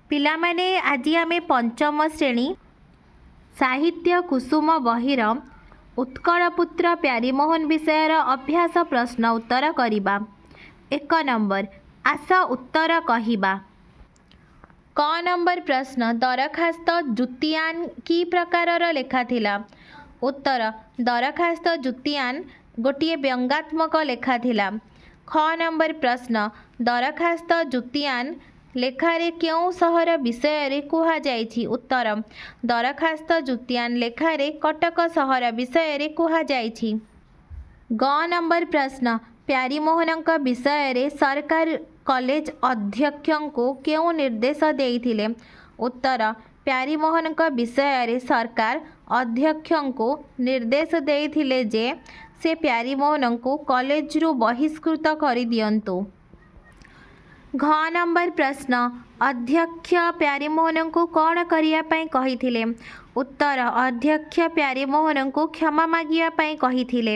ପିଲାମାନେ ଆଜି ଆମେ ପଞ୍ଚମ ଶ୍ରେଣୀ ସାହିତ୍ୟ କୁସୁମ ବହିର ଉତ୍କଳପୁତ୍ର ପ୍ୟାରୀମୋହନ ବିଷୟର ଅଭ୍ୟାସ ପ୍ରଶ୍ନ ଉତ୍ତର କରିବା। 1 ନମ୍ବର, ଆସ ଉତ୍ତର କହିବା। କ ନମ୍ବର ପ୍ରଶ୍ନ, ଦରଖାସ୍ତ ଜୁତିଆନ କି ପ୍ରକାରର ଲେଖା ଥିଲା? ଉତ୍ତର, ଦରଖାସ୍ତ ଜୁତିଆନ ଗୋଟିଏ ବ୍ୟଙ୍ଗାତ୍ମକ ଲେଖା ଥିଲା। ଖ ନମ୍ବର ପ୍ରଶ୍ନ, ଦରଖାସ୍ତ ଜୁତିଆନ ଲେଖାରେ କେଉଁ ସହର ବିଷୟରେ କୁହାଯାଇଛି? ଉତ୍ତର, ଦରଖାସ୍ତ ଜୁତିଆନ ଲେଖାରେ କଟକ ସହର ବିଷୟରେ କୁହାଯାଇଛି। ଗ ନମ୍ବର ପ୍ରଶ୍ନ, ପ୍ୟାରୀମୋହନଙ୍କ ବିଷୟରେ ସରକାର କଲେଜ ଅଧ୍ୟକ୍ଷଙ୍କୁ କେଉଁ ନିର୍ଦ୍ଦେଶ ଦେଇଥିଲେ? ଉତ୍ତର, ପ୍ୟାରୀମୋହନଙ୍କ ବିଷୟରେ ସରକାର ଅଧ୍ୟକ୍ଷଙ୍କୁ ନିର୍ଦ୍ଦେଶ ଦେଇଥିଲେ ଯେ ସେ ପ୍ୟାରୀମୋହନଙ୍କୁ କଲେଜରୁ ବହିଷ୍କୃତ କରିଦିଅନ୍ତୁ। ଘ ନମ୍ବର ପ୍ରଶ୍ନ, ଅଧ୍ୟକ୍ଷ ପ୍ୟାରୀମୋହନଙ୍କୁ କ'ଣ କରିବା ପାଇଁ କହିଥିଲେ? ଉତ୍ତର, ଅଧ୍ୟକ୍ଷ ପ୍ୟାରୀମୋହନଙ୍କୁ କ୍ଷମା ମାଗିବା ପାଇଁ କହିଥିଲେ।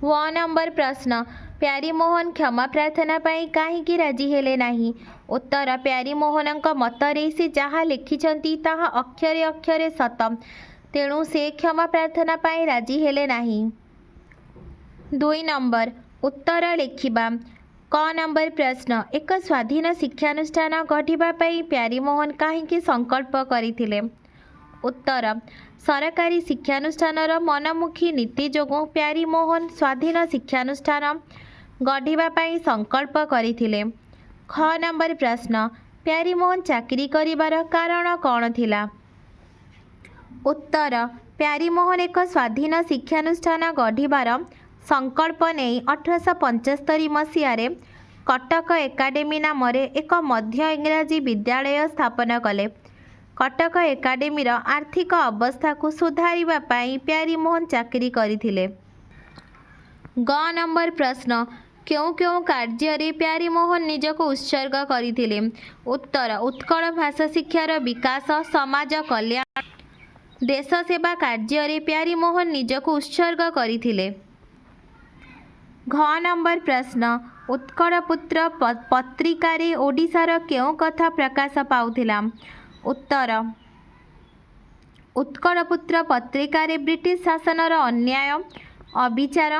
ୱ ନମ୍ବର ପ୍ରଶ୍ନ, ପ୍ୟାରୀମୋହନ କ୍ଷମା ପ୍ରାର୍ଥନା ପାଇଁ କାହିଁକି ରାଜି ହେଲେ ନାହିଁ? ଉତ୍ତର, ପ୍ୟାରୀମୋହନଙ୍କ ମତରେ ସେ ଯାହା ଲେଖିଛନ୍ତି ତାହା ଅକ୍ଷରେ ଅକ୍ଷରେ ସତ, ତେଣୁ ସେ କ୍ଷମା ପ୍ରାର୍ଥନା ପାଇଁ ରାଜି ହେଲେ ନାହିଁ। 2 ନମ୍ବର, ଉତ୍ତର ଲେଖିବା। କ ନମ୍ବର ପ୍ରଶ୍ନ, ଏକ ସ୍ୱାଧୀନ ଶିକ୍ଷାନୁଷ୍ଠାନ ଗଢ଼ିବା ପାଇଁ ପ୍ୟାରୀମୋହନ କାହିଁକି ସଂକଳ୍ପ କରିଥିଲେ? ଉତ୍ତର, ସରକାରୀ ଶିକ୍ଷାନୁଷ୍ଠାନର ମନମୁଖୀ ନୀତି ଯୋଗୁଁ ପ୍ୟାରୀମୋହନ ସ୍ୱାଧୀନ ଶିକ୍ଷାନୁଷ୍ଠାନ ଗଢ଼ିବା ପାଇଁ ସଂକଳ୍ପ କରିଥିଲେ। ଖ ନମ୍ବର ପ୍ରଶ୍ନ, ପ୍ୟାରୀମୋହନ ଚାକିରି କରିବାର କାରଣ କ'ଣ ଥିଲା? ଉତ୍ତର, ପ୍ୟାରୀମୋହନ ଏକ ସ୍ୱାଧୀନ ଶିକ୍ଷାନୁଷ୍ଠାନ ଗଢ଼ିବାର ସଂକଳ୍ପ ନେଇ 1875 ମସିହାରେ କଟକ ଏକାଡେମୀ ନାମରେ ଏକ ମଧ୍ୟ ଇଂରାଜୀ ବିଦ୍ୟାଳୟ ସ୍ଥାପନ କଲେ। କଟକ ଏକାଡେମୀର ଆର୍ଥିକ ଅବସ୍ଥାକୁ ସୁଧାରିବା ପାଇଁ ପ୍ୟାରୀମୋହନ ଚାକିରି କରିଥିଲେ। ଗ ନମ୍ବର ପ୍ରଶ୍ନ, କେଉଁ କେଉଁ କାର୍ଯ୍ୟରେ ପ୍ୟାରୀମୋହନ ନିଜକୁ ଉତ୍ସର୍ଗ କରିଥିଲେ? ଉତ୍ତର, ଉତ୍କଳ ଭାଷା ଶିକ୍ଷାର ବିକାଶ, ସମାଜ କଲ୍ୟାଣ, ଦେଶ ସେବା କାର୍ଯ୍ୟରେ ପ୍ୟାରୀମୋହନ ନିଜକୁ ଉତ୍ସର୍ଗ କରିଥିଲେ। ଘ ନମ୍ବର ପ୍ରଶ୍ନ, ଉତ୍କଳପୁତ୍ର ପତ୍ରିକାରେ ଓଡ଼ିଶାର କେଉଁ କଥା ପ୍ରକାଶ ପାଉଥିଲା? ଉତ୍ତର, ଉତ୍କଳପୁତ୍ର ପତ୍ରିକାରେ ବ୍ରିଟିଶ ଶାସନର ଅନ୍ୟାୟ, ଅବିଚାର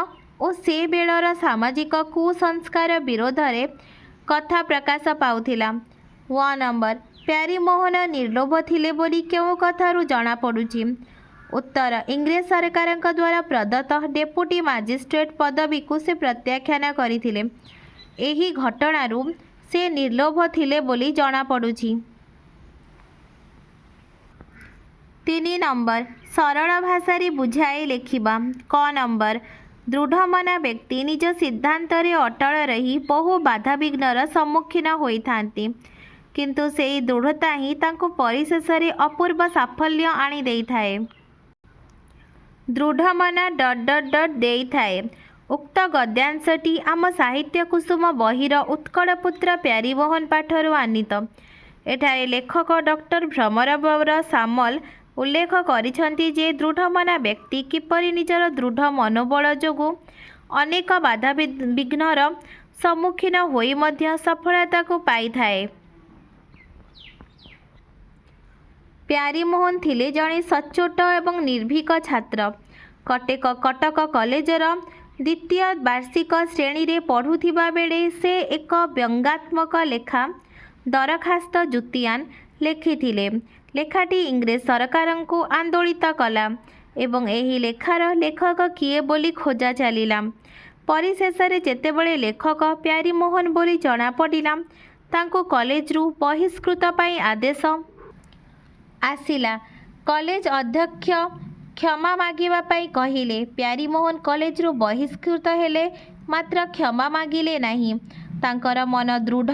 ଓ ସେ ବେଳର ସାମାଜିକ କୁସଂସ୍କାର ବିରୋଧରେ କଥା ପ୍ରକାଶ ପାଉଥିଲା। ୱ ନମ୍ବର, ପ୍ୟାରୀମୋହନ ନିର୍ଲୋଭ ଥିଲେ ବୋଲି କେଉଁ କଥାରୁ ଜଣାପଡ଼ୁଛି? ଉତ୍ତର, ଇଂରେଜ ସରକାରଙ୍କ ଦ୍ୱାରା ପ୍ରଦତ୍ତ ଡେପୁଟି ମାଜିଷ୍ଟ୍ରେଟ ପଦବୀକୁ ସେ ପ୍ରତ୍ୟାଖ୍ୟାନ କରିଥିଲେ। ଏହି ଘଟଣାରୁ ସେ ନିର୍ଲୋଭ ଥିଲେ ବୋଲି ଜଣାପଡ଼ୁଛି। 3 ନମ୍ବର, ସରଳ ଭାଷାରେ ବୁଝାଇ ଲେଖିବା। କ ନମ୍ବର, ଦୃଢ଼ମନା ବ୍ୟକ୍ତି ନିଜ ସିଦ୍ଧାନ୍ତରେ ଅଟଳ ରହି ବହୁ ବାଧାବିଘ୍ନର ସମ୍ମୁଖୀନ ହୋଇଥାନ୍ତି, କିନ୍ତୁ ସେହି ଦୃଢ଼ତା ହିଁ ତାଙ୍କୁ ପରିଶେଷରେ ଅପୂର୍ବ ସାଫଲ୍ୟ ଆଣି ଦେଇଥାଏ। ଦୃଢ଼ମନା... ଦେଇଥାଏ। ଉକ୍ତ ଗଦ୍ୟାଂଶଟି ଆମ ସାହିତ୍ୟ କୁସୁମ ବହିର ଉତ୍କଳପୁତ୍ର ପ୍ୟାରୀମୋହନ ପାଠରୁ ଆନୀତ। ଏଠାରେ ଲେଖକ ଡକ୍ଟର ଭ୍ରମରବର ସାମଲ ଉଲ୍ଲେଖ କରିଛନ୍ତି ଯେ ଦୃଢ଼ମନା ବ୍ୟକ୍ତି କିପରି ନିଜର ଦୃଢ଼ ମନୋବଳ ଯୋଗୁଁ ଅନେକ ବାଧାବିଘ୍ନର ସମ୍ମୁଖୀନ ହୋଇ ମଧ୍ୟ ସଫଳତାକୁ ପାଇଥାଏ। ପ୍ୟାରୀମୋହନ ଥିଲେ ଜଣେ ସଚ୍ଚୋଟ ଏବଂ ନିର୍ଭୀକ ଛାତ୍ର। କଟକ କଲେଜର ଦ୍ୱିତୀୟ ବାର୍ଷିକ ଶ୍ରେଣୀରେ ପଢ଼ୁଥିବା ବେଳେ ସେ ଏକ ବ୍ୟଙ୍ଗାତ୍ମକ ଲେଖା ଦରଖାସ୍ତ ଜୁତିଆନ ଲେଖିଥିଲେ। ଲେଖାଟି ଇଂରେଜ ସରକାରଙ୍କୁ ଆନ୍ଦୋଳିତ କଲା ଏବଂ ଏହି ଲେଖାର ଲେଖକ କିଏ ବୋଲି ଖୋଜା ଚାଲିଲା। ପରିଶେଷରେ ଯେତେବେଳେ ଲେଖକ ପ୍ୟାରୀମୋହନ ବୋଲି ଜଣାପଡ଼ିଲା, ତାଙ୍କୁ କଲେଜରୁ ବହିଷ୍କୃତ ପାଇଁ ଆଦେଶ ଆସିଲା। କଲେଜ ଅଧ୍ୟକ୍ଷ କ୍ଷମା ମାଗିବା ପାଇଁ କହିଲେ। ପ୍ୟାରୀମୋହନ କଲେଜରୁ ବହିଷ୍କୃତ ହେଲେ, ମାତ୍ର କ୍ଷମା ମାଗିଲେ ନାହିଁ। ତାଙ୍କର ମନ ଦୃଢ଼,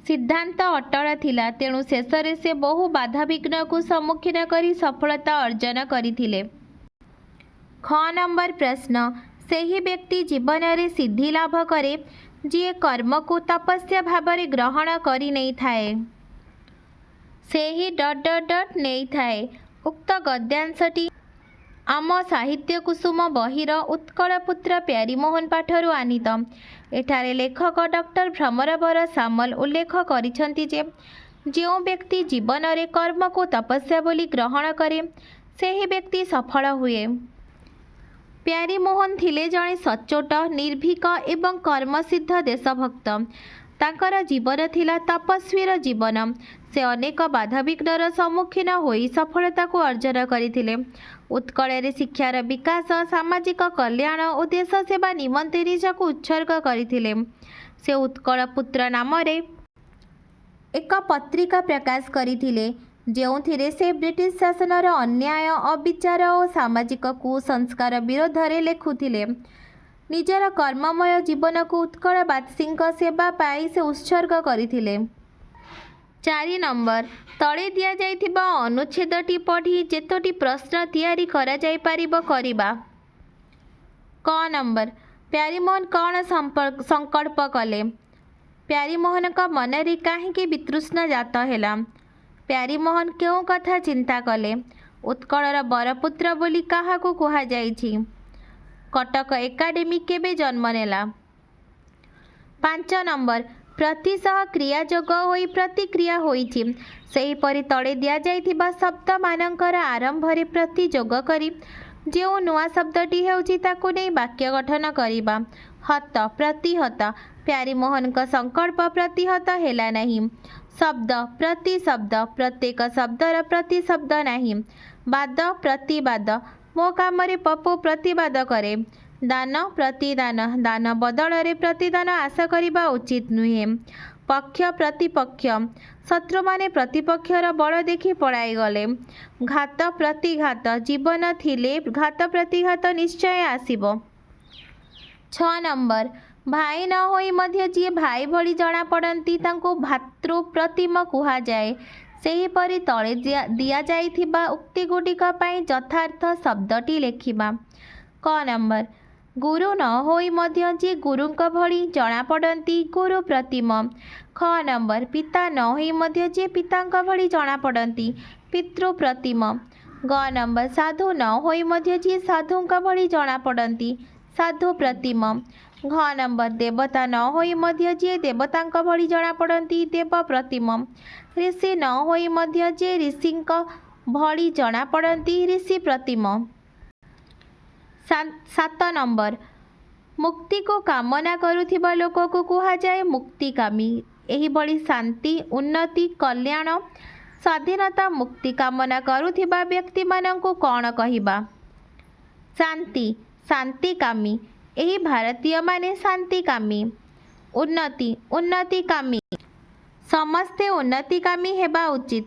ସିଦ୍ଧାନ୍ତ ଅଟଳ ଥିଲା, ତେଣୁ ଶେଷରେ ସେ ବହୁ ବାଧାବିଘ୍ନକୁ ସମ୍ମୁଖୀନ କରି ସଫଳତା ଅର୍ଜନ କରିଥିଲେ। ଖ ନମ୍ବର ପ୍ରଶ୍ନ, ସେହି ବ୍ୟକ୍ତି ଜୀବନରେ ସିଦ୍ଧି ଲାଭ କରେ ଯିଏ କର୍ମକୁ ତପସ୍ୟା ଭାବରେ ଗ୍ରହଣ କରି ନେଇଥାଏ। ସେହି... ନେଇଥାଏ। ଉକ୍ତ ଗଦ୍ୟାଂଶଟି आम साहित्य कुसुम बहिर उत्कलपुत्र प्यारीमोहन पाठरू आनीत। एठारे लेखक डॉक्टर भ्रमरवर सामल उल्लेख करिसेंति जे जो व्यक्ति जीवन में कर्म को तपस्या बोली ग्रहण करे सेही व्यक्ति सफल हुए। प्यारीमोहन थिले जड़े सच्चोट निर्भीक एवं कर्मसिद्ध देशभक्त। तांकर जीवन थिला तपस्वीर जीवन। से अनेक बाधाविघ्नर सम्मुखीन होई सफलता को अर्जन करथिले। उत्कल शिक्षार विकास सामाजिक कल्याण और देश सेवा निमंते निजक उत्सर्ग करथिले। से उत्कल पुत्र नाम एक पत्रिका प्रकाश करथिले जोंथिरे से ब्रिटिश शासनर अन्याय अविचार और सामाजिक कुसंस्कार विरोध में लेखुथिले। निजर कर्ममय जीवन को उत्कलवासी सेवा पाई से उत्सर्ग करथिले। 4 नंबर तले दिया जाइथिबा अनुच्छेदटी पढ़ी जेतोटी प्रश्न तैयारी करा जाई पारिबो करिबा। क नंबर प्यारीमोहन कौन संकल्प कले? प्यारीमोहन का मनरे काहेकि वितृष्ण जात हैला? प्यारीमोहन क्यों कथा चिंता कले? उत्कलर बरपुत्र बोली काहाकू कुहा जाइछि? कटक एकाडेमी केबे जन्म नेला? 5 नंबर प्रतिशह क्रियाजोग होई प्रतिक्रिया होईछि। सेहीपरि तले दिया जाइथिबा शब्द मानकर आरंभ रे प्रतिजोग करी जो नुआ शब्दटी हेउछि ताकू नै वाक्य गठन करिबा। हत प्रतिहत प्यारीमोहन का संकल्प प्रतिहत हेला नहीं। शब्द प्रति शब्द प्रत्येक शब्दर प्रति शब्द नहीं। वाद प्रतिवाद मो काम रे पप्पू प्रतिवाद करे। दान प्रतिदान दान बदल रे प्रतिदान आशा करिबा उचित नुहे। पक्ष प्रतिपक्ष शत्रु माने प्रतिपक्षर बल देखि पड़ाई गले। घात प्रतिघात जीवन थिले घात प्रतिघात निश्चय आसीबो। 6 नंबर भाई न होई मध्य जी भाई भली जना पड़ती तांको भातृ प्रतिम कुहा जाए। सेहीपरि तले दिया जाइथिबा उक्ति गुडिक पई यथार्थ शब्दटी लेखिबा। क नंबर गुरु न होई मध्य जी गुरुंक भली जना पड़ती गुरु प्रतिम। ख नंबर पिता न होई मध्य जी पितांक भली जना पड़ती पितृ प्रतिम। ग नंबर साधु न होई मध्य जी साधुंक भली जना पड़ती साधु प्रतिम। घ नंबर देवता न होई मध्य जी देवतांक भली जना पड़ती देव प्रतिम। ऋषि न होई मध्य जी ऋषिंक भली जना पड़ती ऋषि प्रतिम। 7 नंबर मुक्ति को कामना करुथिबा लोक को कुहा जाए मुक्तिकामी। एही बड़ी शांति उन्नति कल्याण स्वाधीनता मुक्ति कामना करुथिबा व्यक्ति मानंकु कौन कहिबा? शांति शांतिकामी। एही भारतीय माने शांतिकामी। उन्नति उन्नतिकामी समस्ते उन्नतिकामी हेबा उचित।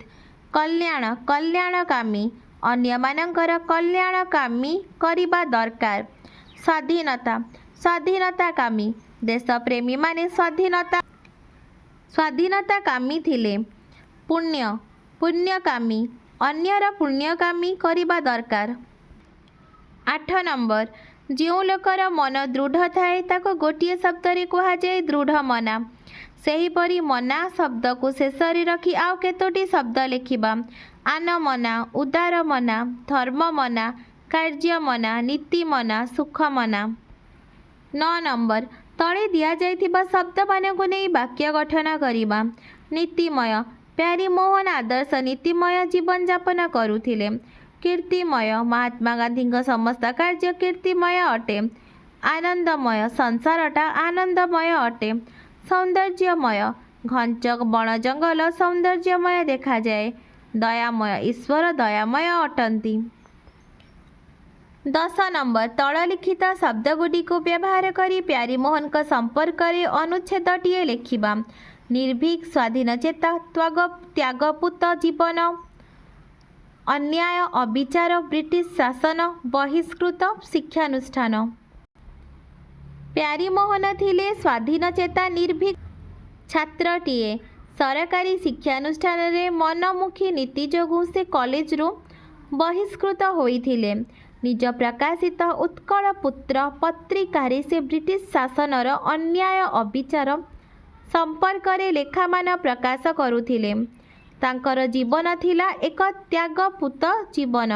कल्याण कल्याणकामी अन्य मानकर कल्याणकामी करिबा दरकार। स्वाधीनता स्वाधीनताकामी देशप्रेमी माने स्वाधीनताकामी थिले। पुण्य पुण्यकामी अन्यर पुण्यकामी करिबा दरकार। 8 नंबर जो लोकर मन दृढ़ थाए ताको गोटिए शब्द रे कुहा जाए दृढ़ मना। सेहीपरि मना शब्द को शेष रे रखी आउ केतोटी शब्द लेखिबा। आन मना उदार मना धर्म मना कार्य मना नीति मना सुख मना। 9 नंबर तले दिया जाइथिबा शब्द मानकु नै वाक्य गठन करिबा। नीतिमय प्यारीमोहन आदर्श नीतिमय जीवन यापन करुथिले। कीर्तिमय महात्मा गांधी समस्त कार्य कीर्तिमय अटे। आनंदमय संसारटा आनंदमय अटे। सौंदर्यमय घंच बण जंगल सौंदर्यमय देखा जाए। दयामय ईश्वर दयामय अटंती। 10 नंबर तललिखित शब्दगुडी को व्यवहार करी प्यारीमोहन का संपर्क रे अनुच्छेदटीए लेखिबा। निर्भीक स्वाधीन चेता त्यागपूत जीवन अन्याय अविचार ब्रिटिश शासन बहिष्कृत शिक्षानुष्ठान। प्यारीमोहन थिले स्वाधीन चेता निर्भीक छात्रटीए। सरकारी शिक्षानुष्ठान रे मनमुखी नीति जोगु से कॉलेज रु बहिष्कृत होइथिले। निज प्रकाशित उत्कल पुत्र पत्रिकारे से ब्रिटिश शासनर अन्याय अविचार संपर्क रे लेखामान प्रकाश करुथिले। तांकर जीवन थिला एक त्यागपूत जीवन।